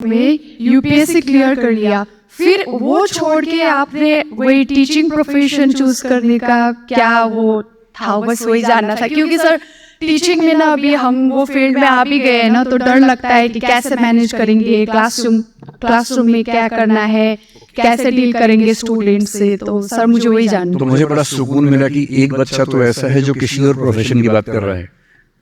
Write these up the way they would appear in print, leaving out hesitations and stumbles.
में UPSC clear कर लिया, फिर वो छोड़ के आपने वही टीचिंग प्रोफेशन चूज करने का क्या वो था? बस वही जानना था, क्योंकि सर टीचिंग में ना अभी हम वो फील्ड में आ भी गए हैं ना, तो डर लगता है कि कैसे मैनेज करेंगे क्लासरूम में क्या करना है, कैसे डील करेंगे स्टूडेंट से। तो सर मुझे वही जानना। तो मुझे बड़ा सुकून मिला कि एक बच्चा तो ऐसा है जो किसी और प्रोफेशन की बात कर रहा है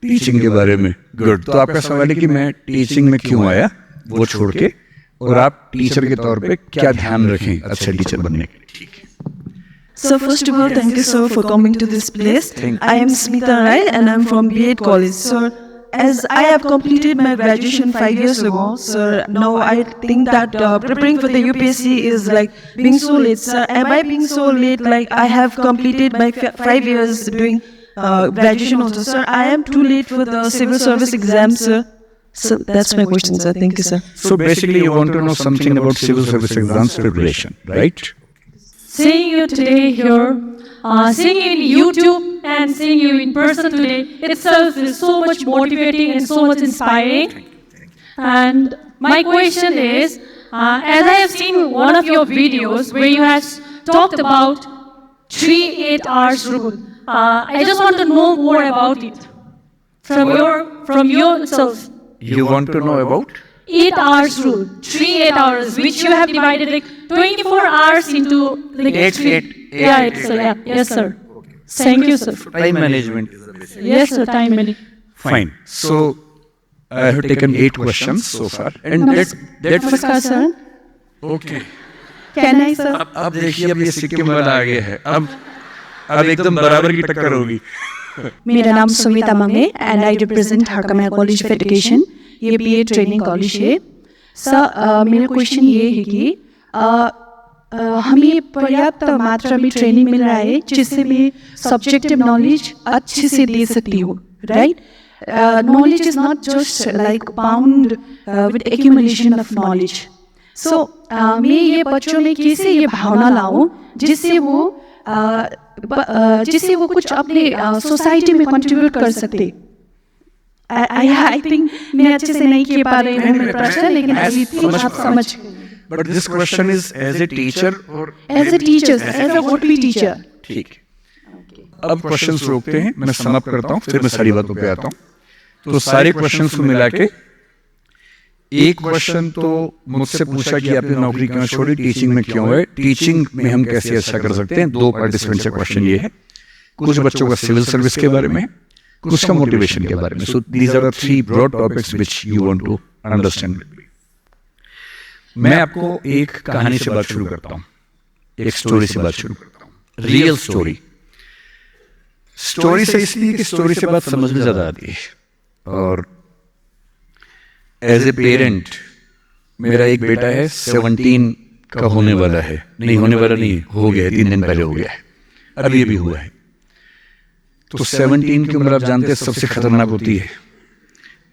टीचिंग के बारे में। गुड। तो आपका सवाल है कि मैं टीचिंग में क्यों आया वो छोड़ के, और आप टीचर के तौर पे क्या ध्यान रखें अच्छे टीचर बनने के लिए। ठीक है। So first of all, thank you, sir, for coming to this place. I am Smita Rai and I'm from B.Ed College. Sir, as I have completed my graduation 5 years ago, sir, now I think that preparing for the UPSC is like being so late. Sir, am I being so late? Like I have completed my 5 years doing graduation also. Sir, I am too late for the civil service exam, sir. So that's my question, sir. Thank you, sir. So basically you want to know something about civil service exams preparation, right? Seeing you today here, seeing you in YouTube and seeing you in person today itself is so much motivating and so much inspiring. And my question is, as I have seen one of your videos where you have talked about 3-8 hours rule, I just want to know more about it from yourself. You want to know about 8 hours rule, 3-8 hours, which you have divided like 24 hours into like yes sir. Thank you, sir. time management is the basic. Yes sir, time management. Fine. So I have taken 8 questions so far, and that's नमस्कार sir. okay. Can I sir? अब देखिए, अब ये सिक्किम वाला आ गया है, अब एकदम बराबर की टक्कर होगी। मेरा नाम Sumita Mange and I represent Harkamaya college of education. ये बीएड ट्रेनिंग कॉलेज है। सर मेरा क्वेश्चन ये है कि हमें पर्याप्त मात्रा में ट्रेनिंग मिल रहा है जिससे मैं सब्जेक्टिव नॉलेज अच्छे से दे सकती हूँ, right? Knowledge is not just like bound with accumulation of knowledge. So मैं ये बच्चों में कैसे ये भावना लाऊं जिससे वो कुछ अपने सोसाइटी में कंट्रीब्यूट कर सकते। आई थिंक मैं अच्छे से नहीं कह पा रही हूँ मेरा प्रश्न, लेकिन अभी आप समझ। But this question is as a teacher or as a teacher, as a would be teacher. ठीक है। अब क्वेश्चंस रोकते हैं, मैं समाप्त करता हूँ, फिर मैं सारी बातों पे आता हूँ। तो सारे क्वेश्चंस को मिला के एक क्वेश्चन तो मुझसे पूछा कि आपने नौकरी क्यों छोड़ी, टीचिंग में क्यों है, टीचिंग में हम कैसे अच्छा कर सकते हैं। 2 पार्टिसिपेंट्स का क्वेश्चन ये है, कुछ बच्चों का सिविल सर्विस के बारे में, कुछ का मोटिवेशन के बारे में। So these are the 3 broad topics which you want to understand. मैं आपको एक कहानी से बात शुरू करता हूँ, एक स्टोरी से बात शुरू करता हूँ। रियल स्टोरी से इसलिए कि स्टोरी से बात समझ में ज्यादा आती है। और एज ए पेरेंट, मेरा एक बेटा है 17 का होने वाला है, नहीं होने वाला नहीं, हो गया है, 3 दिन पहले हो गया है, अभी ये भी हुआ है। तो 17 की उम्र आप जानते हैं सबसे खतरनाक होती है।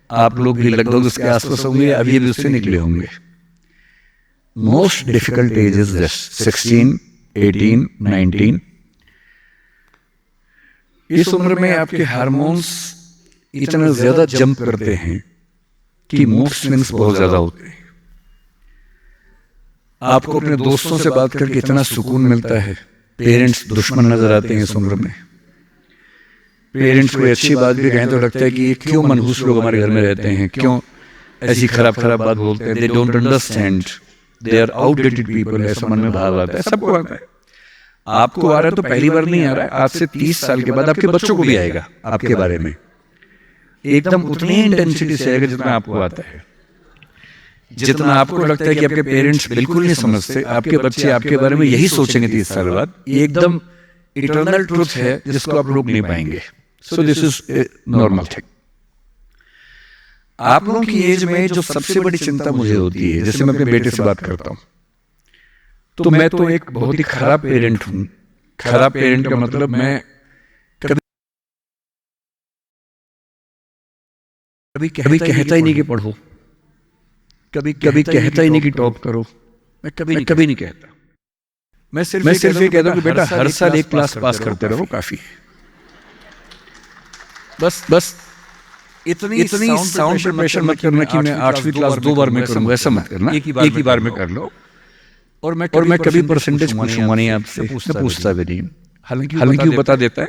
आप लोग भी लगभग उसके आसपास होंगे, अभी ये भी उससे निकले होंगे। Most difficult age is this 16, 18, 19। इस उम्र में आपके हार्मोन्स इतना ज्यादा जंप करते हैं कि मूड स्विंग्स बहुत ज्यादा होते हैं। आपको अपने दोस्तों से बात करके इतना सुकून मिलता है, पेरेंट्स दुश्मन नजर आते हैं इस उम्र में। पेरेंट्स कोई अच्छी बात भी कहें तो लगता है कि क्यों मनहूस लोग हमारे घर में रहते हैं, क्यों ऐसी खराब बात बोलते हैं। They don't understand, they are outdated people, ऐसा मन में भाव आता है। सबको आता है, आपको आ रहा है तो पहली बार नहीं आ रहा है, आज से 30 साल के बाद आपके बच्चों को भी आएगा आपके बारे में, एकदम उतनी इंटेंसिटी से आएगा जितना आपको आता है। जितना आपको लगता है कि आपके पेरेंट्स बिल्कुल नहीं समझते, आपके बच्चे आपके बारे में यही सोचेंगे 30 साल बाद। ये एकदम इटर्नल ट्रुथ है जिसको आप रोक नहीं पाएंगे। So this is normal thing. आप लोगों की एज में जो सबसे बड़ी चिंता मुझे होती है, जैसे मैं अपने बेटे से बात करता हूं, तो मैं तो एक बहुत ही खराब पेरेंट हूं। खराब पेरेंट का मतलब मैं कभी कहता ही नहीं कि पढ़ो, कभी कहता ही नहीं कि टॉप करो, मैं कभी नहीं कहता। मैं सिर्फ ये कहता हूं कि बेटा हर साल एक क्लास पास करते रहो, काफी है। बस इतनी साउंड पे प्रेशर मत करना कि मैं 8वीं क्लास 2 बार में करूँगा, ऐसा मत करना, एक ही बार में कर लो। और मैं कभी परसेंटेज पूछूंगा नहीं आपसे, पूछता भी नहीं, हालांकि वो बता देता है,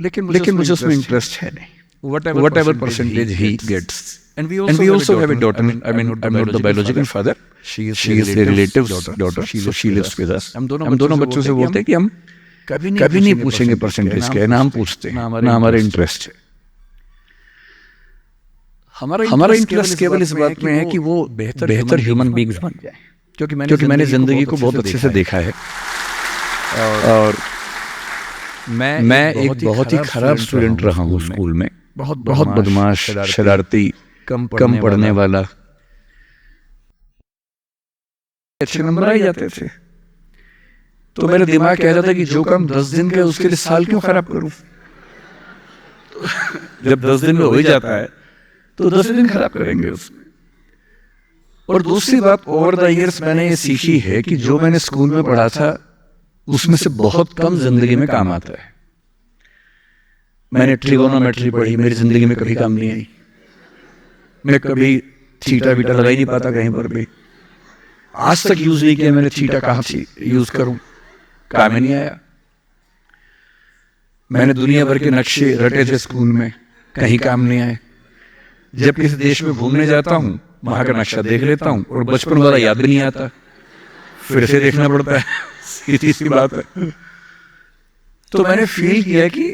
लेकिन मुझे उसमें इंटरेस्ट है नहीं। Whatever percentage he gets, and we also have a daughter. I mean, I'm not the biological father. She is the relative's daughter, so she lives with us. हम दोनों बच्चों से बोलते हैं कि हम कभी नहीं पूछेंगे परसेंटेज क्या है, ना हम पूछते हैं, ना हमारा इंटरेस्ट है। हमारा इंटरेस्ट केवल इस बात में है कि वो बेहतर ह्यूमन बींग्स बन जाए, क्योंकि मैंने जिंदगी को बहुत अच्छे से देखा है, और मैं एक बहुत ही खराब स्टूडेंट रहा हूँ स्कूल में, बहुत बदमाश, शरारती, कम पढ़ने वाला। अच्छे नंबर आ ही जाते थे, तो मेरा दिमाग कहता था कि जो काम 10 दिन का उसके लिए साल क्यों खराब करूं। जब 10 दिन में हो ही जाता है तो 10 दिन खराब करेंगे उसमें। और दूसरी बात, ओवर द ईयर्स मैंने ये सीखी है कि जो मैंने स्कूल में पढ़ा था उसमें से बहुत कम जिंदगी में काम आता है। मैंने ट्रिगोनोमेट्री पढ़ी, मेरी जिंदगी में कभी काम नहीं आई। मैं कभी थीटा बीटा लगा ही नहीं पाता कहीं पर भी, आज तक यूज नहीं किया मैंने थीटा, कहाँ से यूज करूं, काम ही नहीं आया। मैंने दुनिया भर के नक्शे रटे थे स्कूल में, कहीं काम नहीं आए। जब किसी देश में घूमने जाता हूं, वहां का नक्शा देख लेता हूं और बचपन वाला याद भी नहीं आता, फिर से देखना पड़ता है, सीधी सी बात है। तो मैंने फील किया कि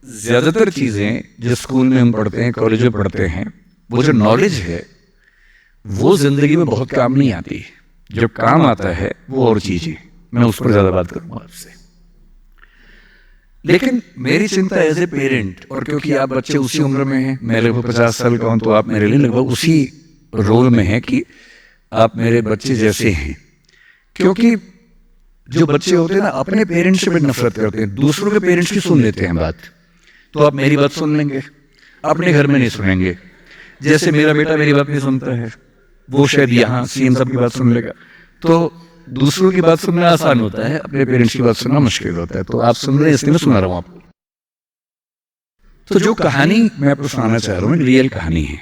ज्यादातर चीजें जो स्कूल में हम पढ़ते हैं, कॉलेज में पढ़ते हैं, वो जो नॉलेज है वो जिंदगी में बहुत काम नहीं आती। जो काम आता है वो और चीजें, मैं उस पर ज्यादा बात करूंगा आपसे। लेकिन मेरी चिंता एज ए पेरेंट, और क्योंकि आप बच्चे उसी उम्र में हैं, मैं लगभग 50 साल का हूं, तो आप मेरे लिए लगभग उसी रोल में हैं कि आप मेरे बच्चे जैसे हैं। क्योंकि जो बच्चे होते हैं ना, अपने पेरेंट्स से भी नफरत करते हैं, दूसरों के पेरेंट्स की सुन लेते हैं बात। तो आप मेरी बात सुन लेंगे, अपने घर में नहीं सुनेंगे। जैसे मेरा बेटा मेरी बात नहीं सुनता है, वो शायद यहाँ सीएम साहब की बात सुन लेगा। तो दूसरों की बात सुनना आसान होता है, अपने पेरेंट्स की बात सुनना मुश्किल होता है। तो आप सुन रहे हैं इसलिए मैं सुना रहा हूँ आपको। तो जो कहानी मैं आपको सुनाना चाह रहा हूँ, रियल कहानी है,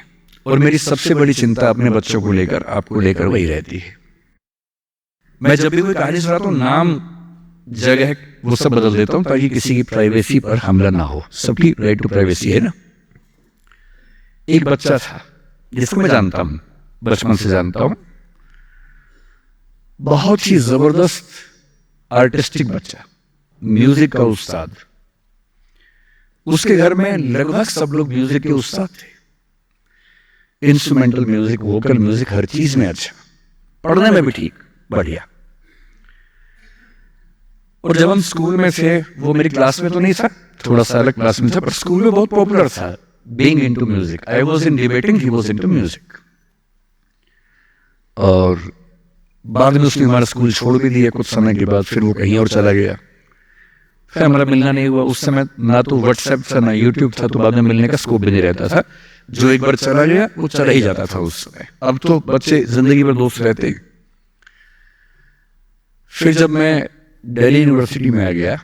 और मेरी सबसे बड़ी चिंता अपने बच्चों को लेकर, आपको लेकर वही रहती है। मैं जब भी कोई कहानी सुनाता हूँ, नाम, जगह, वो सब बदल देता हूँ ताकि किसी की प्राइवेसी पर हमला ना हो। सबकी राइट टू प्राइवेसी है ना। एक बच्चा था जिसको मैं जानता हूँ, बचपन से जानता हूँ, बहुत ही जबरदस्त आर्टिस्टिक बच्चा, म्यूजिक का उस्ताद। उसके घर में लगभग सब लोग म्यूजिक के उस्ताद थे, इंस्ट्रूमेंटल म्यूजिक, वोकल म्यूजिक, हर चीज में अच्छा, पढ़ने में भी ठीक, बढ़िया। और जब हम स्कूल में थे, वो मेरी क्लास में तो नहीं था, थोड़ा सा अलग क्लास में था, पर स्कूल में बहुत पॉपुलर था, being into music. I was in debating, he was into music. और बाद में उसने हमारा स्कूल छोड़ भी दिया कुछ समय के बाद, फिर वो कहीं और चला गया, फिर हमारा मिलना नहीं हुआ। उस समय ना तो व्हाट्सएप था ना यूट्यूब था, तो बाद में मिलने का स्कोप भी नहीं रहता था। जो एक बार चला गया वो चला ही जाता था उस समय। अब तो बच्चे जिंदगी भर दोस्त रहते। फिर जब मैं दिल्ली यूनिवर्सिटी में आ गया,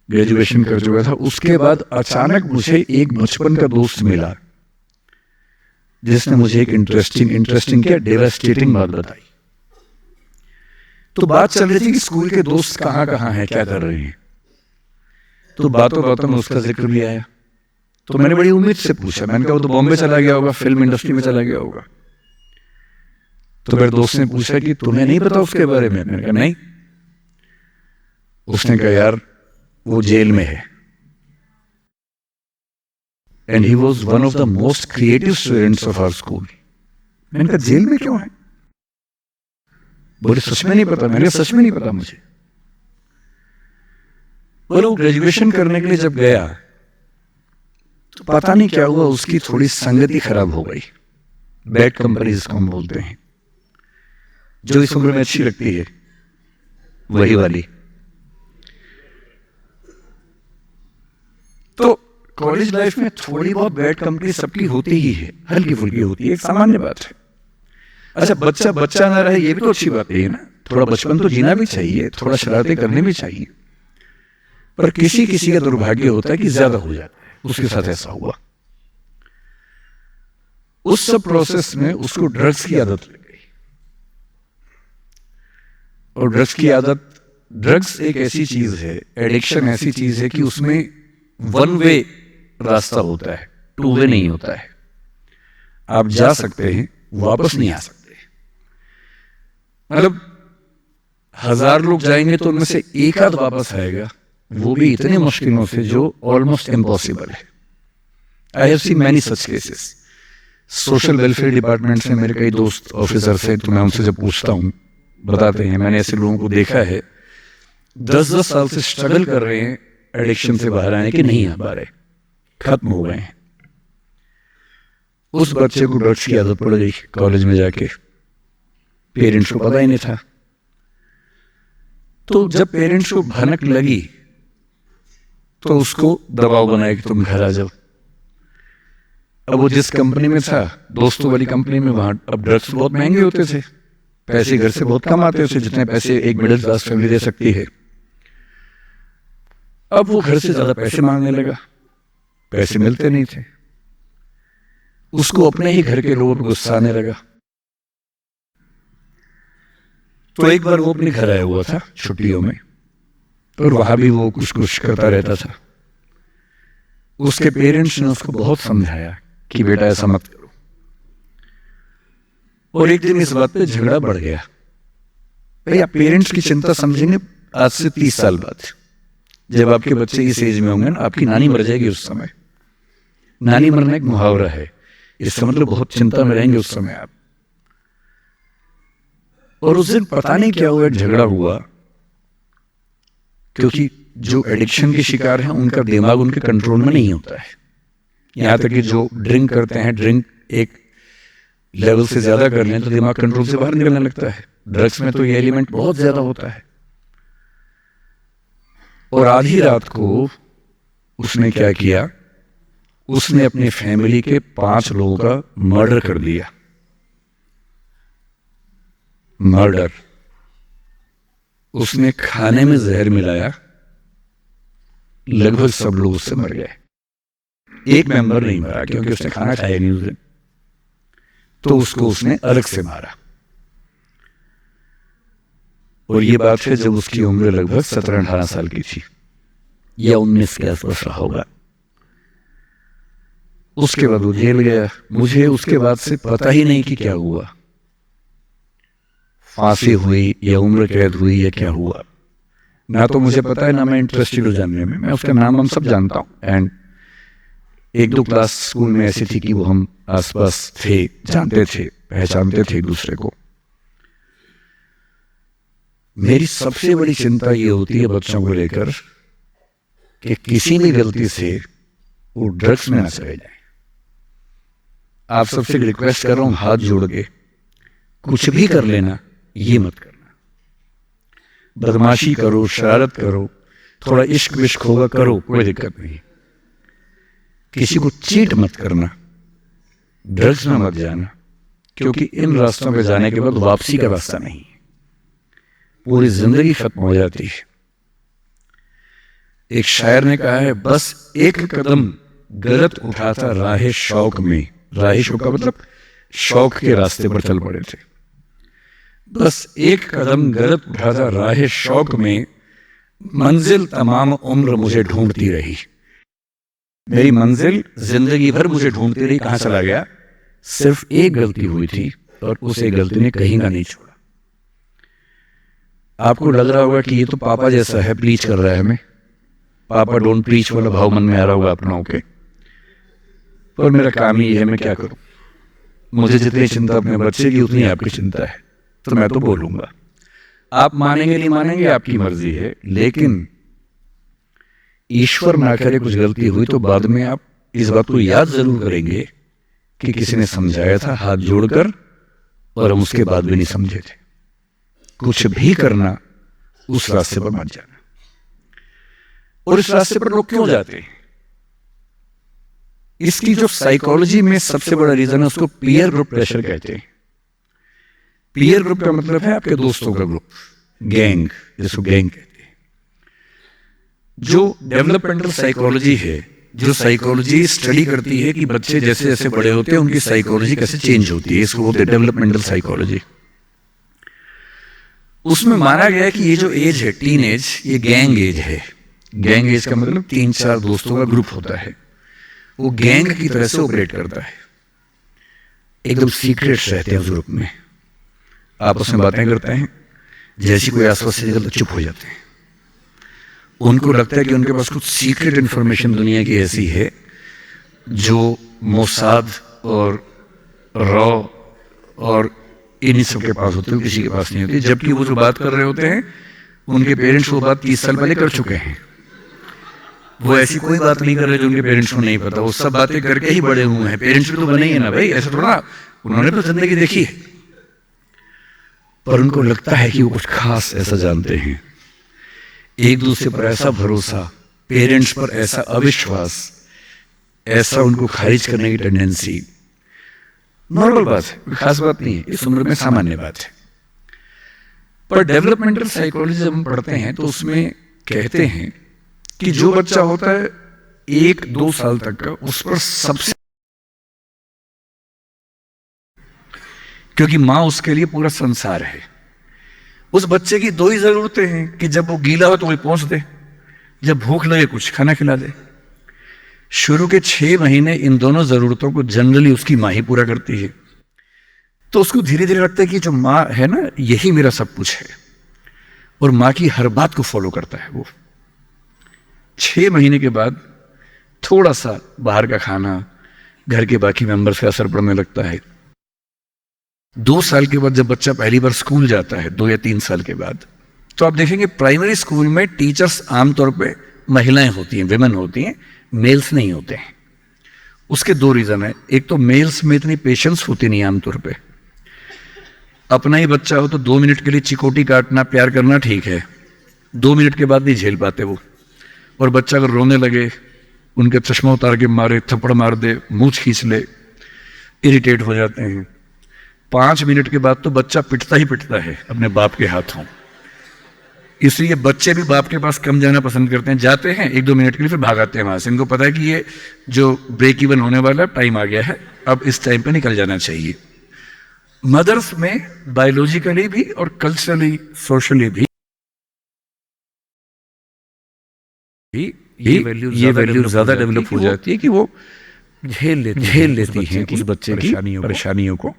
ग्रेजुएशन कर चुका था, उसके बाद अचानक मुझे एक बचपन का दोस्त मिला जिसने मुझे एक इंटरेस्टिंग क्या, डेवास्टेटिंग बात बताई। तो बात चल रही थी कि स्कूल के दोस्त कहाँ कहाँ हैं, क्या कर रहे हैं। तो बातों बातों में उसका जिक्र भी आया। तो मैंने बड़ी उम्मीद से पूछा, मैंने कहा वो तो बॉम्बे चला गया होगा, फिल्म इंडस्ट्री में चला गया होगा। तो मेरे दोस्त ने पूछा कि तुम्हें नहीं पता उसके बारे में? मैंने कहा नहीं। उसने कहा यार वो जेल में है, and he was one of the most creative students of our school. मैंने कहा जेल में क्यों है? बोले सच में नहीं पता। मैंने सच में नहीं पता मुझे। बोले वो ग्रेजुएशन करने के लिए जब गया तो पता नहीं क्या हुआ, उसकी थोड़ी संगति खराब हो गई, बैड कंपनी जिसको हम बोलते हैं, जो इस उम्र में अच्छी लगती है, वही वाली। तो कॉलेज लाइफ में थोड़ी बहुत बैड कंपनी सबकी होती ही है, हल्की फुल्की होती है, एक सामान्य बात है। अच्छा, बच्चा बच्चा ना रहे ये भी तो अच्छी बात है ना। थोड़ा बचपन तो जीना भी चाहिए, थोड़ा शरारतें करने भी चाहिए, पर किसी किसी का दुर्भाग्य होता है कि ज्यादा हो जाता है। उसके साथ ऐसा हुआ। उस सब प्रोसेस में उसको ड्रग्स की आदत लग गई। और ड्रग्स की आदत, ड्रग्स एक ऐसी चीज है, एडिक्शन ऐसी चीज है कि उसमें वन वे रास्ता होता है, टू वे नहीं होता है। आप जा सकते हैं, वापस नहीं आ सकते। मतलब 1000 लोग जाएंगे तो उनमें से एक आध वापस आएगा, वो भी इतने मुश्किलों से जो ऑलमोस्ट इम्पॉसिबल है। I have seen many such cases. Social welfare department से मेरे कई दोस्त ऑफिसर से, तो मैं उनसे जब पूछता हूँ बताते हैं, मैंने ऐसे लोगों को देखा है 10-10 साल से स्ट्रगल कर रहे हैं एडिक्शन से बाहर आने के, नहीं आ पा रहे, खत्म हो गए हैं। उस बच्चे को ड्रग्स की आदत पड़ गई कॉलेज में जाके, पेरेंट्स को पता ही नहीं था। तो जब पेरेंट्स को भनक लगी तो उसको दबाव बनाया कि तुम घर आ जाओ। अब वो जिस कंपनी में था, दोस्तों वाली कंपनी में, वहां अब ड्रग्स बहुत महंगे होते थे, पैसे घर से बहुत कम आते थे, जितने पैसे एक मिडिल क्लास फैमिली दे सकती है। अब वो घर से ज्यादा पैसे मांगने लगा, पैसे मिलते नहीं थे, उसको अपने ही घर के लोगों पर गुस्सा आने लगा। तो एक बार वो अपने घर आया हुआ था छुट्टियों में, और वहां भी वो कुछ कुछ करता रहता था। उसके पेरेंट्स ने उसको बहुत समझाया कि बेटा ऐसा मत करो, और एक दिन इस बात पे झगड़ा बढ़ गया। भैया पेरेंट्स की चिंता समझेंगे आज से 30 साल बाद, जब आपके बच्चे इस एज में होंगे ना, आपकी नानी मर जाएगी उस समय। नानी मरना एक मुहावरा है, इसका मतलब बहुत चिंता में रहेंगे उस समय आप। और उस दिन पता नहीं क्या हुआ, झगड़ा हुआ, क्योंकि जो एडिक्शन के शिकार हैं उनका दिमाग उनके कंट्रोल में नहीं होता है। यहां तक कि जो ड्रिंक करते हैं, ड्रिंक एक लेवल से ज्यादा कर लें तो दिमाग कंट्रोल से बाहर निकलने लगता है। ड्रग्स में तो ये एलिमेंट बहुत ज्यादा होता है। और आधी रात को उसने क्या किया, उसने अपनी फैमिली के 5 लोगों का मर्डर कर दिया। मर्डर, उसने खाने में जहर मिलाया, लगभग सब लोग उससे मर गए। एक मेंबर नहीं मरा क्योंकि उसने खाना खाया नहीं उस दिन, तो उसको उसने अलग से मारा। और ये बात है जब उसकी उम्र लगभग 17-18 साल की थी, या 19 के आसपास रहा होगा। उसके बाद वो जेल गया। मुझे उसके बाद से पता ही नहीं कि क्या हुआ, फांसी हुई या उम्र कैद हुई या क्या हुआ, ना तो मुझे पता है, ना मैं इंटरेस्टेड हूं जानने में। मैं उसका नाम हम सब जानता हूं, एंड 1-2 क्लास स्कूल में ऐसी थी कि वो हम आसपास थे, जानते थे, पहचानते थे एक दूसरे को। मेरी सबसे बड़ी चिंता ये होती है बच्चों को लेकर कि किसी भी गलती से वो ड्रग्स में ना चले जाए। आप सबसे रिक्वेस्ट कर रहा हूं हाथ जोड़ के, कुछ भी कर लेना, ये मत करना। बदमाशी करो, शरारत करो, थोड़ा इश्क विश्क होगा करो, कोई दिक्कत नहीं। किसी को चीट मत करना, ड्रग्स में मत जाना, क्योंकि इन रास्तों पे जाने के बाद वापसी का रास्ता नहीं है, पूरी जिंदगी खत्म हो जाती है। एक शायर ने कहा है, बस एक कदम गलत उठाता राहे शौक में, राहे शौक का मतलब शौक के रास्ते पर चल पड़े थे। बस एक कदम गलत उठाता राहे शौक में, मंजिल तमाम उम्र मुझे ढूंढती रही। मेरी मंजिल जिंदगी भर मुझे ढूंढती रही, कहां चला गया? सिर्फ एक गलती हुई थी, और उस एक गलती ने कहीं का नहीं छोड़ा। आपको लग रहा होगा कि ये तो पापा जैसा है, प्रीच कर रहा है हमें, पापा डोंट प्रीच वाला भाव मन में आ रहा होगा अपनाओं के। पर मेरा काम ही है, मैं क्या करूं? मुझे जितनी चिंता अपने बच्चे की उतनी आपकी चिंता है, तो मैं तो बोलूंगा। आप मानेंगे नहीं मानेंगे आपकी मर्जी है, लेकिन ईश्वर ना करे कुछ गलती हुई तो बाद में आप इस बात को याद जरूर करेंगे कि किसी ने समझाया था हाथ जोड़कर, और हम उसके बाद भी नहीं समझे थे। कुछ भी करना, उस रास्ते पर मत जाना। और इस रास्ते पर लोग क्यों जाते हैं? इसकी जो साइकोलॉजी में सबसे बड़ा रीजन है, उसको पीयर ग्रुप प्रेशर कहते हैं। पीयर ग्रुप का मतलब है आपके दोस्तों का ग्रुप, गैंग, जिसको गैंग कहते हैं। जो डेवलपमेंटल साइकोलॉजी है जो साइकोलॉजी स्टडी करती है कि बच्चे जैसे जैसे बड़े होते हैं उनकी साइकोलॉजी कैसे चेंज होती है, इसको बोलते हैं डेवलपमेंटल साइकोलॉजी। उसमें माना गया कि ये जो एज है टीन एज, ये गैंग एज है। गैंग एज का मतलब 3-4 दोस्तों का ग्रुप होता है, वो गैंग की तरह से ऑपरेट करता है, एकदम सीक्रेट्स रहते हैं उस ग्रुप में, आपस में बातें करते हैं, जैसी कोई आसपास से निकलता चुप हो जाते हैं। उनको लगता है कि उनके पास कुछ सीक्रेट इंफॉर्मेशन दुनिया की ऐसी है जो मोसाद और रॉ और इन्हीं सब के पास होती है, किसी के पास नहीं होती। जबकि वो जो बात कर रहे होते हैं उनके पेरेंट्स वो बात 30 साल पहले कर चुके हैं। वो ऐसी कोई बात नहीं कर रहे जो उनके पेरेंट्स को नहीं पता, वो सब बातें करके ही बड़े हुए हैं। पेरेंट्स भी तो बने ही है ना भाई, ऐसा थोड़ा, उन्होंने तो जिंदगी देखी है, पर उनको लगता है कि वो कुछ खास ऐसा जानते हैं। एक दूसरे पर ऐसा भरोसा, पेरेंट्स पर ऐसा अविश्वास, ऐसा उनको खारिज करने की टेंडेंसी नॉर्मल बात है, खास बात नहीं है, इस उम्र में सामान्य बात है। पर डेवलपमेंटल साइकोलॉजी जब हम पढ़ते हैं तो उसमें कहते हैं कि जो बच्चा होता है 1-2 साल तक का, उस पर सबसे, क्योंकि मां उसके लिए पूरा संसार है। उस बच्चे की 2 ही जरूरतें हैं कि जब वो गीला हो तो कोई पहुंच दे, जब भूख लगे कुछ खाना खिला दे। शुरू के 6 महीने इन दोनों जरूरतों को जनरली उसकी मां ही पूरा करती है, तो उसको धीरे धीरे लगता है कि जो मां है ना, यही मेरा सब कुछ है, और मां की हर बात को फॉलो करता है वो। 6 महीने के बाद थोड़ा सा बाहर का खाना, घर के बाकी मेंबर्स का असर पड़ने लगता है। 2 साल के बाद जब बच्चा पहली बार स्कूल जाता है, 2 या 3 साल के बाद, तो आप देखेंगे प्राइमरी स्कूल में टीचर्स आमतौर पे महिलाएं होती हैं, विमेन होती हैं, मेल्स नहीं होते हैं। उसके 2 रीजन है। एक तो मेल्स में इतनी पेशेंस होती नहीं आमतौर पे, अपना ही बच्चा हो तो 2 मिनट के लिए चिकोटी काटना, प्यार करना ठीक है, 2 मिनट के बाद नहीं झेल पाते वो। और बच्चा अगर रोने लगे, उनके चश्मा उतार के मारे, थप्पड़ मार दे, मूंछ खींच ले, इरिटेट हो जाते हैं। 5 मिनट के बाद तो बच्चा पिटता ही पिटता है अपने बाप के हाथों। इसलिए बच्चे भी बाप के पास कम जाना पसंद करते हैं, जाते हैं 1-2 मिनट के लिए, फिर भागाते हैं वहां से। इनको पता है कि ये जो ब्रेक इवन होने वाला टाइम आ गया है, अब इस टाइम पे निकल जाना चाहिए। मदर्स में बायोलॉजिकली भी और कल्चरली, सोशली भी ये वैल्यू ज्यादा डेवलप हो जाती है कि वो झेल लेती हैं उस बच्चे की परेशानियों को।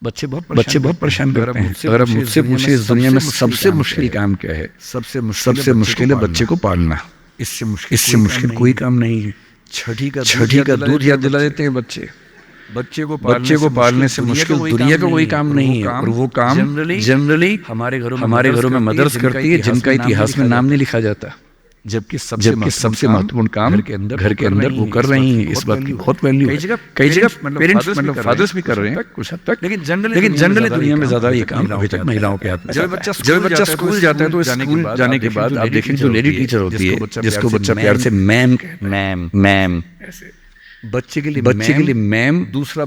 बच्चे बहुत परेशान करते हैं। अगर आप मुझसे पूछे इस दुनिया में सबसे मुश्किल काम क्या है, सबसे मुश्किल है बच्चे को पालना। इससे मुश्किल कोई काम नहीं है। छठी का दूध याद दिला देते हैं बच्चे को पालने से मुश्किल दुनिया का कोई काम नहीं है। और वो काम जनरली हमारे घरों में मदर्स करती है, जिनका इतिहास में नाम नहीं लिखा जाता, जबकि सबसे महत्वपूर्ण काम घर के अंदर वो कर रही हैं। इस बात की बहुत वैल्यू है। कई जगह पेरेंट्स मतलब फादर्स भी कर रहे हैं कुछ हद तक, लेकिन जनरली दुनिया में ज्यादा ये काम अभी तक महिलाओं के हाथ में। जब बच्चा स्कूल जाता है तो स्कूल जाने के बाद आप देखें जो लेडी टीचर होती है, जिसको बच्चा प्यार से मैम, बच्चे के लिए मैम दूसरा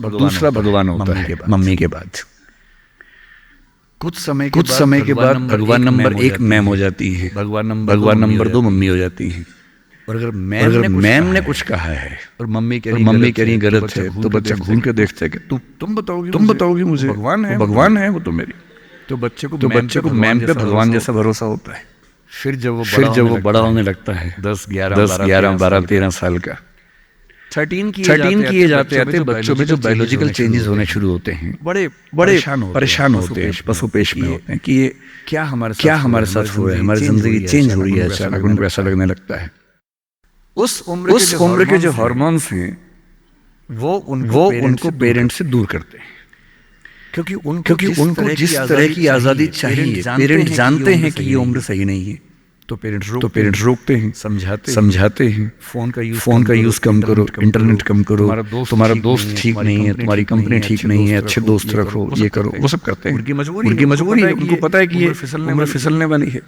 भगवान होता है मम्मी के बाद। कुछ समय के बाद भगवान नंबर 1 मैम हो जाती है, भगवान नंबर 2 मम्मी हो जाती है। और अगर मैम ने कुछ कहा है और मम्मी कह रही गलत है, तो बच्चा घूम के देखता है कि तुम बताओगे मुझे, भगवान है वो तो मेरी। तो बच्चे को मैम पे भगवान जैसा भरोसा होता है। फिर जब वो बड़ा होने लगता है, 10, 11, 12, 13 साल का, 13 किए जाते बच्चों में जो बायोलॉजिकल चेंजेस होने शुरू होते हैं, बड़े परेशान होते हैं, पशुपेश में होते हैं कि ये क्या हमारे साथ हो रहा है, हमारी जिंदगी चेंज हो रही है। अचानक उनको ऐसा लगने लगता है। उस उम्र के जो हार्मोन्स हैं वो उनको पेरेंट्स से दूर करते हैं, क्योंकि उनको जिस तरह की आज़ादी चाहिए, पेरेंट्स जानते हैं कि ये उम्र सही नहीं है, तो पेरेंट्स रोकते हैं, समझाते हैं, फोन का यूज कम करो, इंटरनेट कम करो, तुम्हारा दोस्त ठीक नहीं है, तुम्हारी कंपनी ठीक नहीं है, अच्छे दोस्त रखो, ये करो, वो सब करते हैं। उनकी मजबूरी है, उनको पता है कि ये उम्र फिसलने वाली है।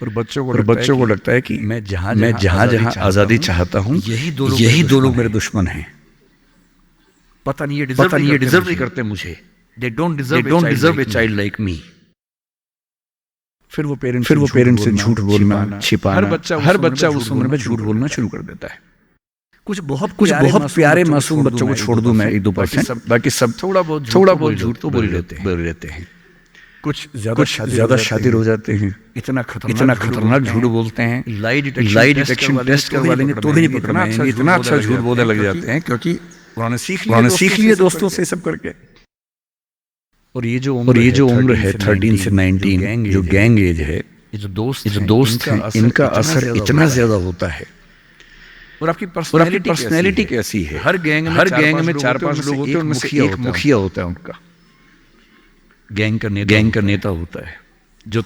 और बच्चों को लगता है कि मैं जहां आजादी चाहता हूं, यही दो लोग मेरे दुश्मन हैं। पता नहीं ये डिजर्व नहीं करते मुझे, they don't deserve a child like me. फिर वो पेरेंट्स से झूठ बोलना, छिपाना, हर बच्चा उस उम्र में झूठ बोलना शुरू कर देता है। कुछ बहुत प्यारे मासूम बच्चों को छोड़ दूं मैं 1-2%, बाकी सब थोड़ा बहुत झूठ तो बोल रहते हैं। कुछ ज्यादा शातिर हो जाते हैं, इतना खतरनाक झूठ बोलते हैं, लाई डिटेक्शन टेस्ट करवा लेंगे तो भी नहीं पकड़ पाएंगे, इतना अच्छा झूठ बोलने लग जाते हैं, क्योंकि उन्होंने सीख लिया दोस्तों से सब करके। और ये जो उम्र है 13 से 19, जो गैंग एज है, ये जो दोस्त हैं, इनका असर इतना ज्यादा होता है। और आपकी पर्सनैलिटी कैसी है? हर गैंग में 4-5 लोग होते हैं, उनमें से एक मुखिया होता है उनका, गैंग का नेता होता है, जो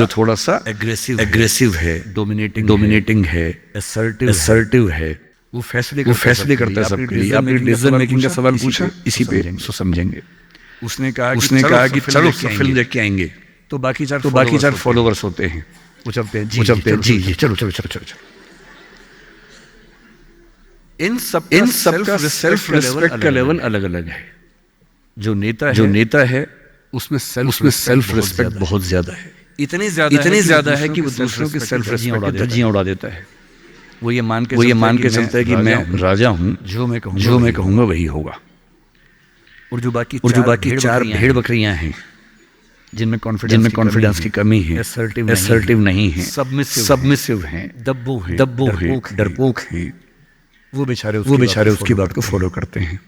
थोड़ा सा एग्रेसिव है, डोमिनेटिंग है, असर्टिव है। वो फैसले करता है सबके लिए। आपने डिसीजन मेकिंग का सवाल पूछा, इसी पे समझेंगे। उसने कहा कि चलो फिल्म देख के आएंगे, तो बाकी 4 फॉलोवर्स होते हैं, वो चलते हैं जी चलो। इन सब का सेल्फ रिस्पेक्ट का लेवल अलग अलग है। जो नेता है उसमें सेल्फ रिस्पेक्ट बहुत ज्यादा है, इतनी ज्यादा है कि वो दूसरों की सेल्फ रिस्पेक्ट की धज्जियां उड़ा देता है। वो ये मान के चलता है कि मैं राजा हूँ, जो मैं कहूँगा वही होगा। और जो बाकी 4 भेड़ बकरियां हैं, जिनमें कॉन्फिडेंस की कमी है, असर्टिव नहीं है, सबमिसिव हैं, दब्बू हैं, डरपोक हैं, वो बेचारे उसकी बात को फॉलो करते हैं।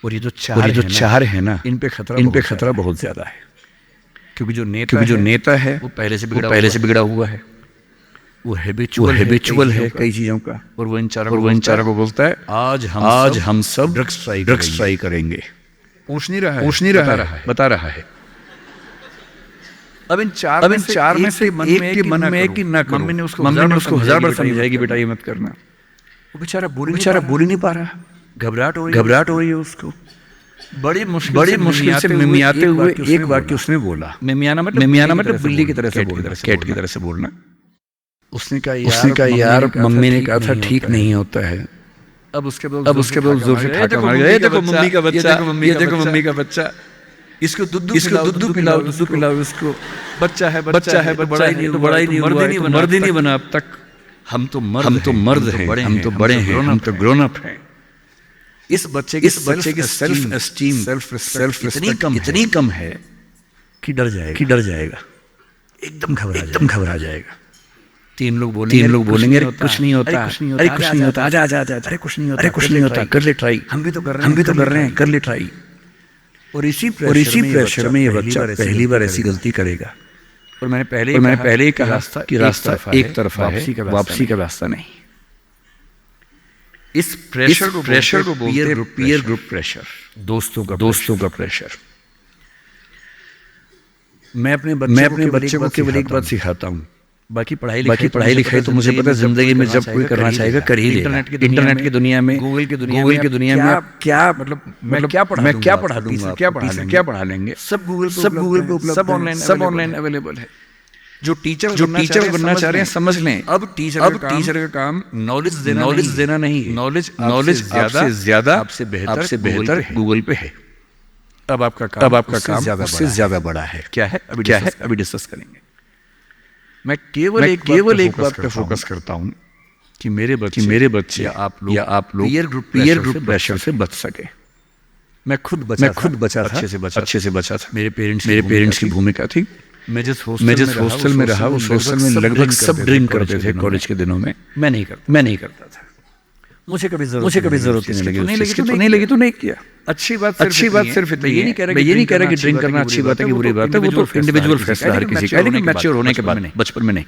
और ये जो 4 है ना, इन पे खतरा बहुत ज्यादा है, क्योंकि जो नेता है वो पहले से बिगड़ा हुआ है, वो हैबिचुअल है कई चीजों का। और वो इन चारों को बोलता है, आज हम सब ड्रग्स ट्राई करेंगे। पूछ नहीं रहा है, बता रहा है। अब इन चार में से एक के मन में कि ना करो। मम्मी ने उसको 1000 बार समझाएगी, बेटा ये मत करना। वो बेचारा बोल नहीं पा रहा, घबराहट हो रही है उसको। बड़ी मुश्किल से मिमियाते हुए एक वाक्य उसने बोला। मिमियाना मतलब बिल्ली की तरह से बोलना, कैट की तरह से बोलना। उसने कहा यार मम्मी ने कहा था ठीक नहीं होता है। अब उसके बाद जोर से ठाका मार गया, देखो मम्मी का बच्चा, इसको दूध पिलाओ इसको, बच्चा है बड़ा ही नहीं, मर्द ही नहीं बना अब तक। हम तो मर्द हैं, हम तो बड़े हैं, हम तो ग्रोन अप हैं। इस बच्चे की सेल्फ एस्टीम, सेल्फ रिस्पेक्ट इतनी कम है कि डर जाएगा, एकदम घबरा जाएगा। 3 लोग बोलेंगे अरे कुछ नहीं होता, आजा, अरे कुछ नहीं होता, कर ले ट्राई, हम भी तो कर रहे हैं, कर ले ट्राई। और इसी प्रेशर में ये बच्चा पहली बार ऐसी गलती करेगा। और मैंने पहले ही कहा कि रास्ता एक तरफा है, वापसी का रास्ता नहीं। इस प्रेशर को पीयर ग्रुप प्रेशर, दोस्तों का प्रेशर। मैं अपने बच्चे को केवल एक बात सिखाता हूँ, बाकी पढ़ाई लिखाई तो मुझे पता है जिंदगी में जब कोई करना चाहेगा कर ही लेगा। इंटरनेट की दुनिया में, गूगल की दुनिया में मैं क्या पढ़ा दूंगा, क्या पढ़ा लेंगे। सब गूगल पे उपलब्ध, सब ऑनलाइन अवेलेबल है। जो टीचर बनना चाह रहे हैं समझ लें, अब टीचर का काम नॉलेज देना नहीं है। नॉलेज ज्यादा आपसे बेहतर गूगल पे है। अब आपका काम उससे ज्यादा बड़ा है। क्या है अभी डिस्कस करेंगे। मैं केवल एक बात पे फोकस करता हूँ कि मेरे बच्चे या आप लोग पीयर ग्रुप प्रेशर से बच सके। मैं खुद बचा था, अच्छे से बचा था। मेरे पेरेंट्स की भूमिका थी। मैं जिस हॉस्टल में रहा, उस हॉस्टल में लगभग सब ड्रिंक करते थे कॉलेज के दिनों में। मैं नहीं करता था। मुझे कभी जरूरत नहीं लगी तो नहीं किया। अच्छी बात सिर्फ इतनी है। ये नहीं कह रहा कि ड्रिंक करना अच्छी बात है कि बुरी बात है। वो तो इंडिविजुअल फैसला हर किसी का, लेकिन मैच्योर होने के बाद, बचपन में नहीं।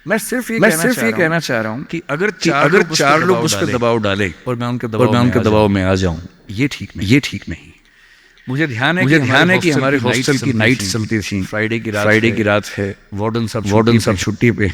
मैं सिर्फ ये कहना चाह रहा हूँ कि अगर 4 लोग उस पर दबाव डालें और मैं उनके दबाव में आ जाऊं, ये ठीक नहीं। मुझे ध्यान है कि हमारे हॉस्टल की नाइट चलती थी। फ्राइडे की रात है, वार्डन सब छुट्टी पे